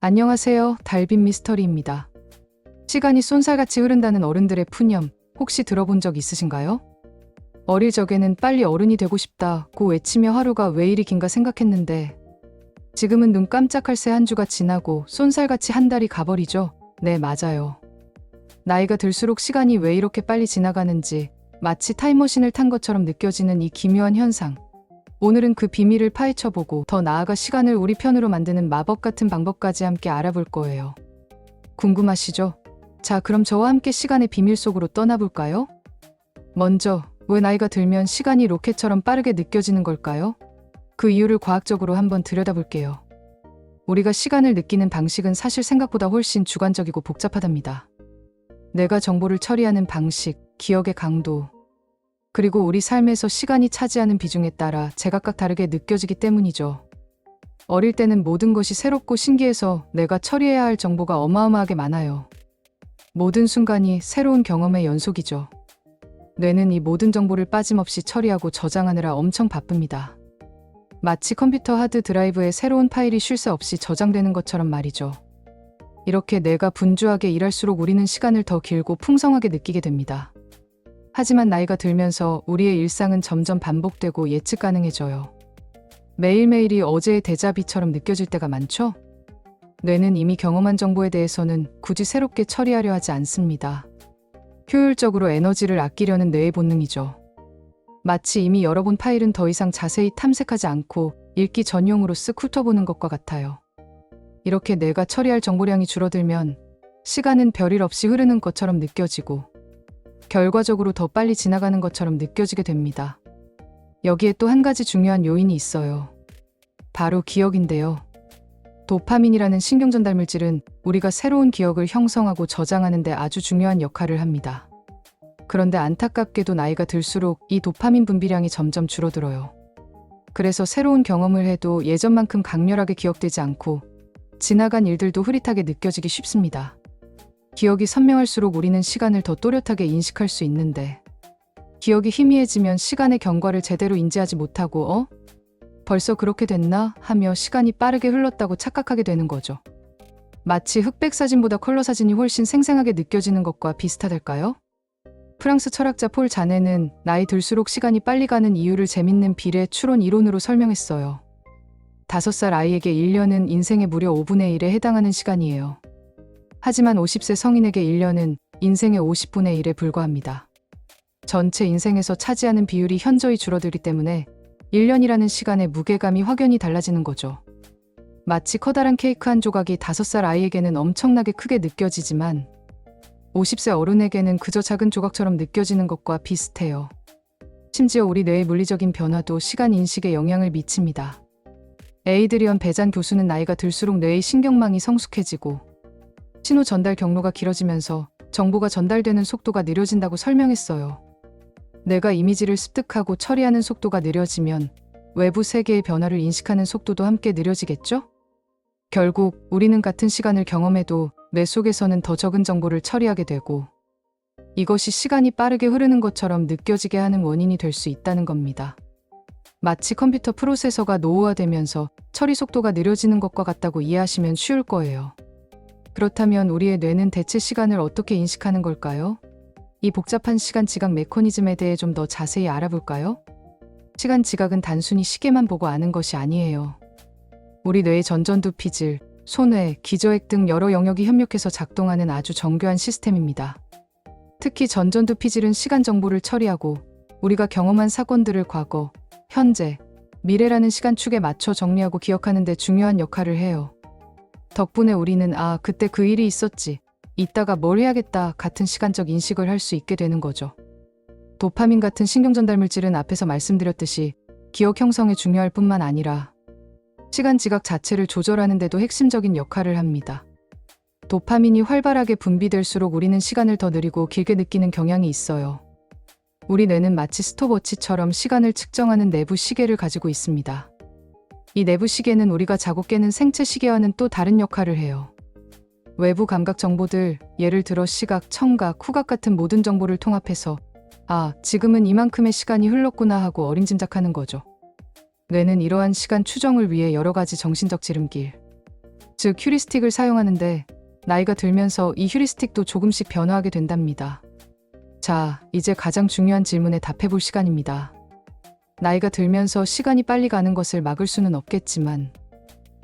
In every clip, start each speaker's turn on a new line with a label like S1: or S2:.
S1: 안녕하세요. 달빛 미스터리입니다. 시간이 쏜살같이 흐른다는 어른들의 푸념 혹시 들어본 적 있으신가요? 어릴 적에는 빨리 어른이 되고 싶다고 외치며 하루가 왜 이리 긴가 생각했는데 지금은 눈 깜짝할 새 한 주가 지나고 쏜살같이 한 달이 가버리죠. 네, 맞아요. 나이가 들수록 시간이 왜 이렇게 빨리 지나가는지 마치 타임머신을 탄 것처럼 느껴지는 이 기묘한 현상. 오늘은 그 비밀을 파헤쳐보고 더 나아가 시간을 우리 편으로 만드는 마법 같은 방법까지 함께 알아볼 거예요. 궁금하시죠? 자, 그럼 저와 함께 시간의 비밀 속으로 떠나볼까요? 먼저, 왜 나이가 들면 시간이 로켓처럼 빠르게 느껴지는 걸까요? 그 이유를 과학적으로 한번 들여다볼게요. 우리가 시간을 느끼는 방식은 사실 생각보다 훨씬 주관적이고 복잡하답니다. 뇌가 정보를 처리하는 방식, 기억의 강도, 그리고 우리 삶에서 시간이 차지하는 비중에 따라 제각각 다르게 느껴지기 때문이죠. 어릴 때는 모든 것이 새롭고 신기해서 내가 처리해야 할 정보가 어마어마하게 많아요. 모든 순간이 새로운 경험의 연속이죠. 뇌는 이 모든 정보를 빠짐없이 처리하고 저장하느라 엄청 바쁩니다. 마치 컴퓨터 하드 드라이브에 새로운 파일이 쉴 새 없이 저장되는 것처럼 말이죠. 이렇게 뇌가 분주하게 일할수록 우리는 시간을 더 길고 풍성하게 느끼게 됩니다. 하지만 나이가 들면서 우리의 일상은 점점 반복되고 예측 가능해져요. 매일매일이 어제의 데자비처럼 느껴질 때가 많죠? 뇌는 이미 경험한 정보에 대해서는 굳이 새롭게 처리하려 하지 않습니다. 효율적으로 에너지를 아끼려는 뇌의 본능이죠. 마치 이미 열어본 파일은 더 이상 자세히 탐색하지 않고 읽기 전용으로 쓱 훑어보는 것과 같아요. 이렇게 뇌가 처리할 정보량이 줄어들면 시간은 별일 없이 흐르는 것처럼 느껴지고 결과적으로 더 빨리 지나가는 것처럼 느껴지게 됩니다. 여기에 또 한 가지 중요한 요인이 있어요. 바로 기억인데요. 도파민이라는 신경전달 물질은 우리가 새로운 기억을 형성하고 저장하는 데 아주 중요한 역할을 합니다. 그런데 안타깝게도 나이가 들수록 이 도파민 분비량이 점점 줄어들어요. 그래서 새로운 경험을 해도 예전만큼 강렬하게 기억되지 않고 지나간 일들도 흐릿하게 느껴지기 쉽습니다. 기억이 선명할수록 우리는 시간을 더 또렷하게 인식할 수 있는데 기억이 희미해지면 시간의 경과를 제대로 인지하지 못하고 벌써 그렇게 됐나? 하며 시간이 빠르게 흘렀다고 착각하게 되는 거죠. 마치 흑백 사진보다 컬러 사진이 훨씬 생생하게 느껴지는 것과 비슷하달까요? 프랑스 철학자 폴 자네는 나이 들수록 시간이 빨리 가는 이유를 재밌는 비례 추론 이론으로 설명했어요. 5살 아이에게 1년은 인생의 무려 5분의 1에 해당하는 시간이에요. 하지만 50세 성인에게 1년은 인생의 50분의 1에 불과합니다. 전체 인생에서 차지하는 비율이 현저히 줄어들기 때문에 1년이라는 시간의 무게감이 확연히 달라지는 거죠. 마치 커다란 케이크 한 조각이 5살 아이에게는 엄청나게 크게 느껴지지만 50세 어른에게는 그저 작은 조각처럼 느껴지는 것과 비슷해요. 심지어 우리 뇌의 물리적인 변화도 시간 인식에 영향을 미칩니다. 에이드리언 베잔 교수는 나이가 들수록 뇌의 신경망이 성숙해지고 신호 전달 경로가 길어지면서 정보가 전달되는 속도가 느려진다고 설명했어요. 뇌가 이미지를 습득하고 처리하는 속도가 느려지면 외부 세계의 변화를 인식하는 속도도 함께 느려지겠죠? 결국 우리는 같은 시간을 경험해도 뇌 속에서는 더 적은 정보를 처리하게 되고 이것이 시간이 빠르게 흐르는 것처럼 느껴지게 하는 원인이 될 수 있다는 겁니다. 마치 컴퓨터 프로세서가 노후화되면서 처리 속도가 느려지는 것과 같다고 이해하시면 쉬울 거예요. 그렇다면 우리의 뇌는 대체 시간을 어떻게 인식하는 걸까요? 이 복잡한 시간 지각 메커니즘에 대해 좀 더 자세히 알아볼까요? 시간 지각은 단순히 시계만 보고 아는 것이 아니에요. 우리 뇌의 전전두피질, 손외, 기저핵 등 여러 영역이 협력해서 작동하는 아주 정교한 시스템입니다. 특히 전전두피질은 시간 정보를 처리하고 우리가 경험한 사건들을 과거, 현재, 미래라는 시간축에 맞춰 정리하고 기억하는 데 중요한 역할을 해요. 덕분에 우리는 그때 그 일이 있었지, 이따가 뭘 해야겠다 같은 시간적 인식을 할 수 있게 되는 거죠. 도파민 같은 신경전달 물질은 앞에서 말씀드렸듯이 기억 형성에 중요할 뿐만 아니라 시간 지각 자체를 조절하는 데도 핵심적인 역할을 합니다. 도파민이 활발하게 분비될수록 우리는 시간을 더 느리고 길게 느끼는 경향이 있어요. 우리 뇌는 마치 스톱워치처럼 시간을 측정하는 내부 시계를 가지고 있습니다. 이 내부 시계는 우리가 자고 깨는 생체 시계와는 또 다른 역할을 해요. 외부 감각 정보들, 예를 들어 시각, 청각, 후각 같은 모든 정보를 통합해서 지금은 이만큼의 시간이 흘렀구나 하고 어림짐작하는 거죠. 뇌는 이러한 시간 추정을 위해 여러 가지 정신적 지름길, 즉 휴리스틱을 사용하는데 나이가 들면서 이 휴리스틱도 조금씩 변화하게 된답니다. 자, 이제 가장 중요한 질문에 답해볼 시간입니다. 나이가 들면서 시간이 빨리 가는 것을 막을 수는 없겠지만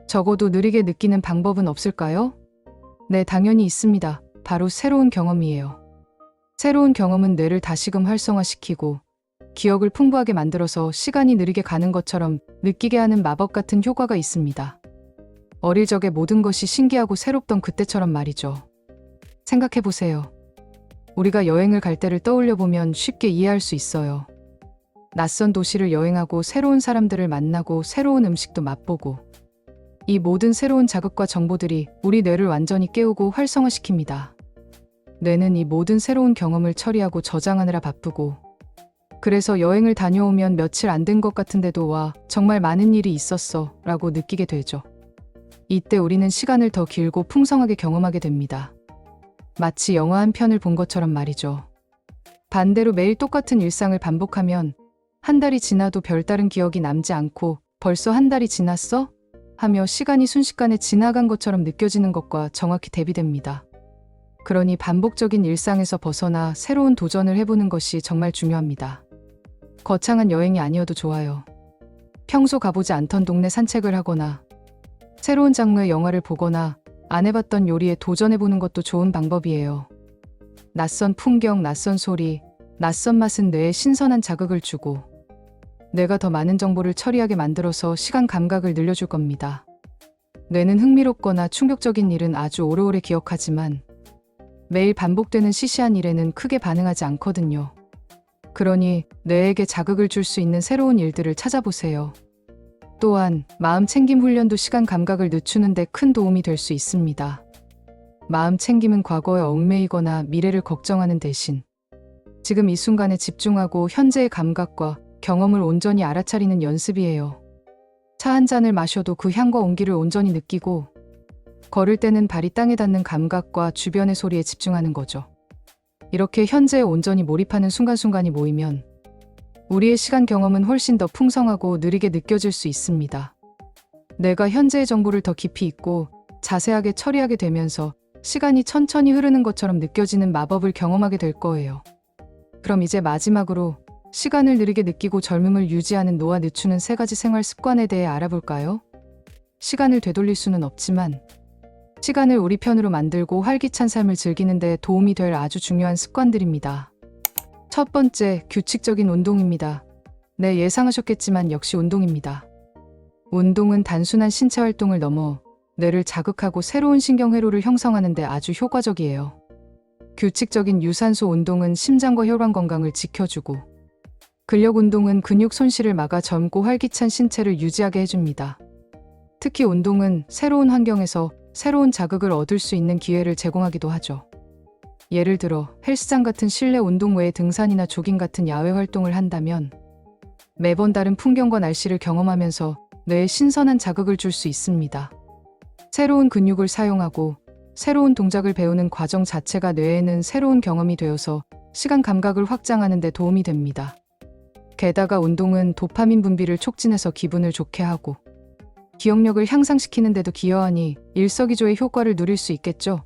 S1: 적어도 느리게 느끼는 방법은 없을까요? 네, 당연히 있습니다. 바로 새로운 경험이에요. 새로운 경험은 뇌를 다시금 활성화시키고 기억을 풍부하게 만들어서 시간이 느리게 가는 것처럼 느끼게 하는 마법 같은 효과가 있습니다. 어릴 적에 모든 것이 신기하고 새롭던 그때처럼 말이죠. 생각해보세요. 우리가 여행을 갈 때를 떠올려보면 쉽게 이해할 수 있어요. 낯선 도시를 여행하고 새로운 사람들을 만나고 새로운 음식도 맛보고 이 모든 새로운 자극과 정보들이 우리 뇌를 완전히 깨우고 활성화시킵니다. 뇌는 이 모든 새로운 경험을 처리하고 저장하느라 바쁘고 그래서 여행을 다녀오면 며칠 안 된 것 같은데도 와, 정말 많은 일이 있었어 라고 느끼게 되죠. 이때 우리는 시간을 더 길고 풍성하게 경험하게 됩니다. 마치 영화 한 편을 본 것처럼 말이죠. 반대로 매일 똑같은 일상을 반복하면 한 달이 지나도 별다른 기억이 남지 않고 벌써 한 달이 지났어? 하며 시간이 순식간에 지나간 것처럼 느껴지는 것과 정확히 대비됩니다. 그러니 반복적인 일상에서 벗어나 새로운 도전을 해보는 것이 정말 중요합니다. 거창한 여행이 아니어도 좋아요. 평소 가보지 않던 동네 산책을 하거나 새로운 장르의 영화를 보거나 안 해봤던 요리에 도전해보는 것도 좋은 방법이에요. 낯선 풍경, 낯선 소리, 낯선 맛은 뇌에 신선한 자극을 주고 뇌가 더 많은 정보를 처리하게 만들어서 시간 감각을 늘려줄 겁니다. 뇌는 흥미롭거나 충격적인 일은 아주 오래오래 기억하지만 매일 반복되는 시시한 일에는 크게 반응하지 않거든요. 그러니 뇌에게 자극을 줄 수 있는 새로운 일들을 찾아보세요. 또한 마음 챙김 훈련도 시간 감각을 늦추는 데 큰 도움이 될 수 있습니다. 마음 챙김은 과거에 얽매이거나 미래를 걱정하는 대신 지금 이 순간에 집중하고 현재의 감각과 경험을 온전히 알아차리는 연습이에요. 차 한 잔을 마셔도 그 향과 온기를 온전히 느끼고 걸을 때는 발이 땅에 닿는 감각과 주변의 소리에 집중하는 거죠. 이렇게 현재에 온전히 몰입하는 순간순간이 모이면 우리의 시간 경험은 훨씬 더 풍성하고 느리게 느껴질 수 있습니다. 내가 현재의 정보를 더 깊이 있고 자세하게 처리하게 되면서 시간이 천천히 흐르는 것처럼 느껴지는 마법을 경험하게 될 거예요. 그럼 이제 마지막으로 시간을 느리게 느끼고 젊음을 유지하는 노화 늦추는 3가지 생활 습관에 대해 알아볼까요? 시간을 되돌릴 수는 없지만 시간을 우리 편으로 만들고 활기찬 삶을 즐기는 데 도움이 될 아주 중요한 습관들입니다. 첫 번째, 규칙적인 운동입니다. 네, 예상하셨겠지만 역시 운동입니다. 운동은 단순한 신체 활동을 넘어 뇌를 자극하고 새로운 신경회로를 형성하는 데 아주 효과적이에요. 규칙적인 유산소 운동은 심장과 혈관 건강을 지켜주고 근력 운동은 근육 손실을 막아 젊고 활기찬 신체를 유지하게 해줍니다. 특히 운동은 새로운 환경에서 새로운 자극을 얻을 수 있는 기회를 제공하기도 하죠. 예를 들어 헬스장 같은 실내 운동 외에 등산이나 조깅 같은 야외 활동을 한다면 매번 다른 풍경과 날씨를 경험하면서 뇌에 신선한 자극을 줄 수 있습니다. 새로운 근육을 사용하고 새로운 동작을 배우는 과정 자체가 뇌에는 새로운 경험이 되어서 시간 감각을 확장하는 데 도움이 됩니다. 게다가 운동은 도파민 분비를 촉진해서 기분을 좋게 하고 기억력을 향상시키는 데도 기여하니 일석이조의 효과를 누릴 수 있겠죠.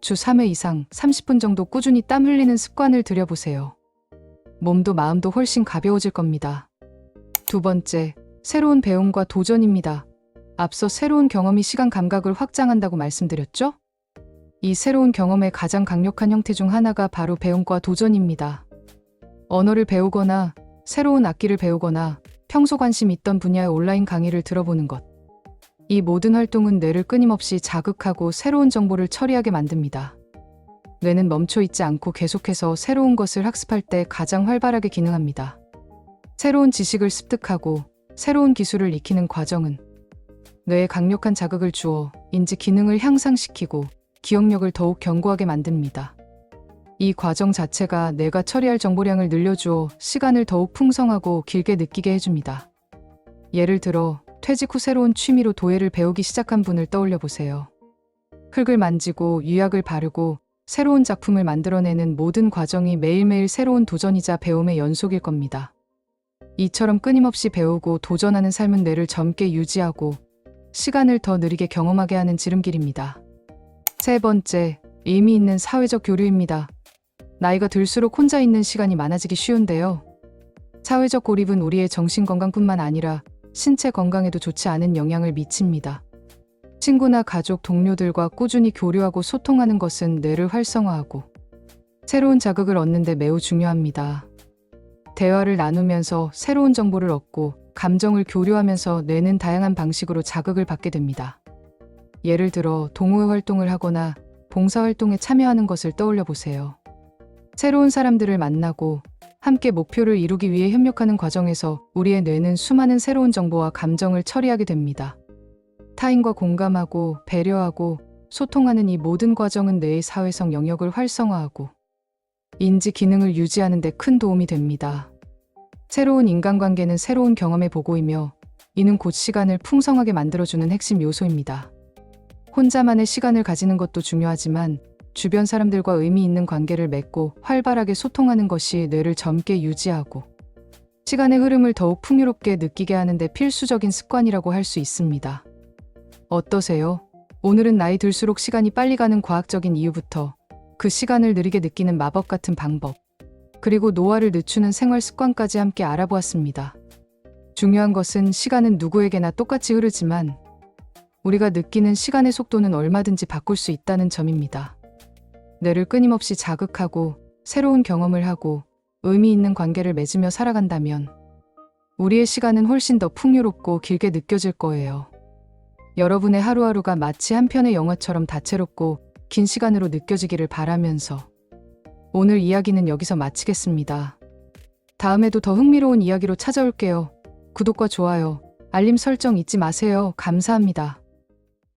S1: 주 3회 이상 30분 정도 꾸준히 땀 흘리는 습관을 들여보세요. 몸도 마음도 훨씬 가벼워질 겁니다. 두 번째, 새로운 배움과 도전입니다. 앞서 새로운 경험이 시간 감각을 확장한다고 말씀드렸죠? 이 새로운 경험의 가장 강력한 형태 중 하나가 바로 배움과 도전입니다. 언어를 배우거나 새로운 악기를 배우거나 평소 관심 있던 분야의 온라인 강의를 들어보는 것. 이 모든 활동은 뇌를 끊임없이 자극하고 새로운 정보를 처리하게 만듭니다. 뇌는 멈춰 있지 않고 계속해서 새로운 것을 학습할 때 가장 활발하게 기능합니다. 새로운 지식을 습득하고 새로운 기술을 익히는 과정은 뇌에 강력한 자극을 주어 인지 기능을 향상시키고 기억력을 더욱 견고하게 만듭니다. 이 과정 자체가 내가 처리할 정보량을 늘려주어 시간을 더욱 풍성하고 길게 느끼게 해줍니다. 예를 들어 퇴직 후 새로운 취미로 도예를 배우기 시작한 분을 떠올려 보세요. 흙을 만지고 유약을 바르고 새로운 작품을 만들어내는 모든 과정이 매일매일 새로운 도전이자 배움의 연속일 겁니다. 이처럼 끊임없이 배우고 도전하는 삶은 뇌를 젊게 유지하고 시간을 더 느리게 경험하게 하는 지름길입니다. 세 번째, 의미 있는 사회적 교류입니다. 나이가 들수록 혼자 있는 시간이 많아지기 쉬운데요. 사회적 고립은 우리의 정신 건강뿐만 아니라 신체 건강에도 좋지 않은 영향을 미칩니다. 친구나 가족, 동료들과 꾸준히 교류하고 소통하는 것은 뇌를 활성화하고 새로운 자극을 얻는 데 매우 중요합니다. 대화를 나누면서 새로운 정보를 얻고 감정을 교류하면서 뇌는 다양한 방식으로 자극을 받게 됩니다. 예를 들어 동호회 활동을 하거나 봉사활동에 참여하는 것을 떠올려 보세요. 새로운 사람들을 만나고 함께 목표를 이루기 위해 협력하는 과정에서 우리의 뇌는 수많은 새로운 정보와 감정을 처리하게 됩니다. 타인과 공감하고 배려하고 소통하는 이 모든 과정은 뇌의 사회성 영역을 활성화하고 인지 기능을 유지하는 데 큰 도움이 됩니다. 새로운 인간관계는 새로운 경험의 보고이며 이는 곧 시간을 풍성하게 만들어주는 핵심 요소입니다. 혼자만의 시간을 가지는 것도 중요하지만 주변 사람들과 의미 있는 관계를 맺고 활발하게 소통하는 것이 뇌를 젊게 유지하고 시간의 흐름을 더욱 풍요롭게 느끼게 하는 데 필수적인 습관이라고 할 수 있습니다. 어떠세요? 오늘은 나이 들수록 시간이 빨리 가는 과학적인 이유부터 그 시간을 느리게 느끼는 마법 같은 방법, 그리고 노화를 늦추는 생활 습관까지 함께 알아보았습니다. 중요한 것은 시간은 누구에게나 똑같이 흐르지만 우리가 느끼는 시간의 속도는 얼마든지 바꿀 수 있다는 점입니다. 뇌를 끊임없이 자극하고 새로운 경험을 하고 의미 있는 관계를 맺으며 살아간다면 우리의 시간은 훨씬 더 풍요롭고 길게 느껴질 거예요. 여러분의 하루하루가 마치 한 편의 영화처럼 다채롭고 긴 시간으로 느껴지기를 바라면서 오늘 이야기는 여기서 마치겠습니다. 다음에도 더 흥미로운 이야기로 찾아올게요. 구독과 좋아요, 알림 설정 잊지 마세요. 감사합니다.